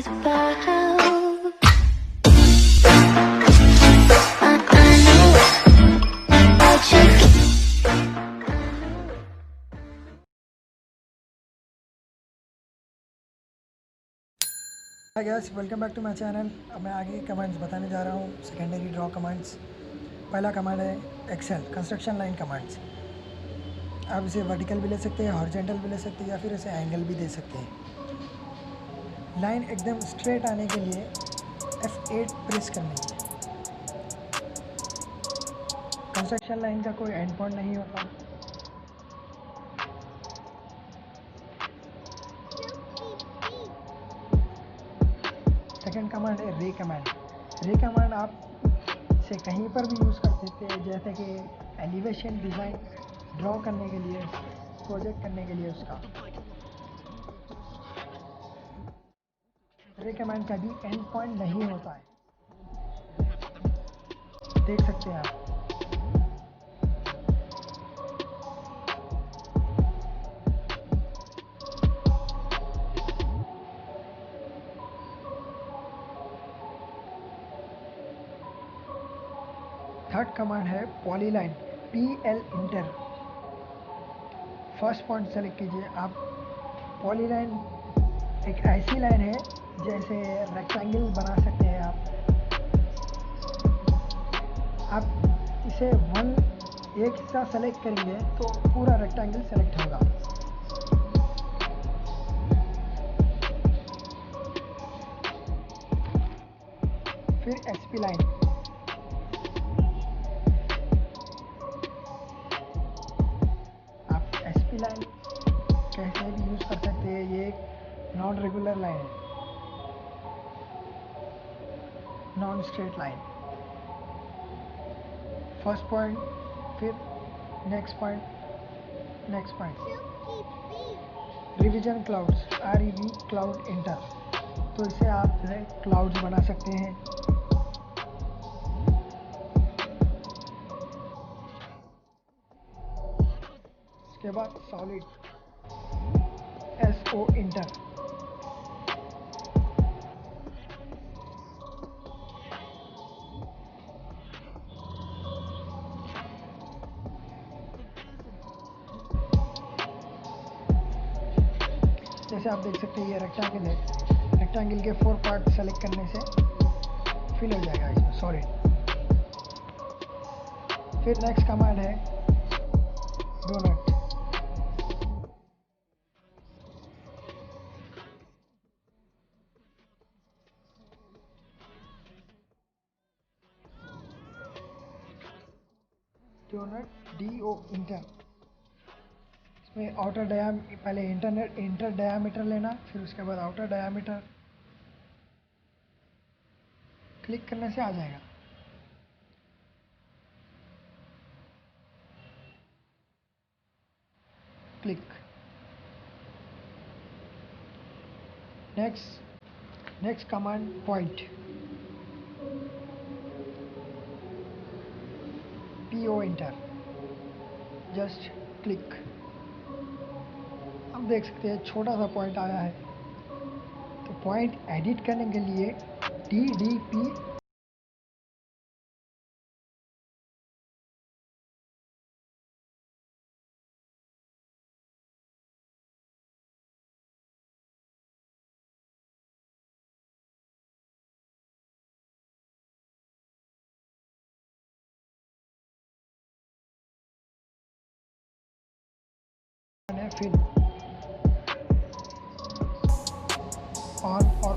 lies about. I know about you. Hi guys, welcome back to my channel. अब मैं आगे commands बताने जा रहा हूँ, सेकेंडरी ड्रॉ कमांड्स। पहला कमांड है एक्सेल कंस्ट्रक्शन लाइन कमांड्स। आप इसे वर्टिकल भी ले सकते हैं, हॉरिजॉन्टल भी ले सकते हैं, या फिर इसे एंगल भी दे सकते हैं। लाइन एकदम स्ट्रेट आने के लिए F8 प्रेस करनी है। कंस्ट्रक्शन लाइन का कोई एंड पॉइंट नहीं होता। सेकेंड कमांड है रे कमांड। रे कमांड आप इसे कहीं पर भी यूज़ कर सकते हैं, जैसे कि एलिवेशन डिज़ाइन ड्रॉ करने के लिए, प्रोजेक्ट करने के लिए उसका। रे कमांड का भी एंड पॉइंट नहीं होता है, देख सकते हैं आप। थर्ड कमांड है polyline, PL inter. First point select कीजिए आप। पॉलीलाइन एक ऐसी लाइन है जैसे रेक्टेंगल बना सकते हैं आप इसे एक हिस्सा सेलेक्ट करेंगे तो पूरा रेक्टेंगल सेलेक्ट होगा। फिर SP लाइन, आप SP लाइन कैसे भी यूज़ कर सकते हैं। ये एक नॉन रेगुलर लाइन है, non straight line. First point, फिर next point, next point. Revision clouds, REV cloud enter, तो इसे आप क्लाउड्स बना सकते हैं। उसके बाद सॉलिड, SO इंटर। जैसे आप देख सकते हैं ये रेक्टेंगल है, रेक्टेंगल के 4 पार्ट सेलेक्ट करने से फिल हो जाएगा इसमें सॉलिड। फिर नेक्स्ट कमांड है डोनट। Donut DO enter. इसमें आउटर पहले इंटर डायामीटर लेना, फिर उसके बाद आउटर डायामीटर क्लिक करने से आ जाएगा। Click. Next command point, PO inter, just click. अब देख सकते हैं छोटा सा पॉइंट आया है। तो पॉइंट एडिट करने के लिए DDP फिल ऑन और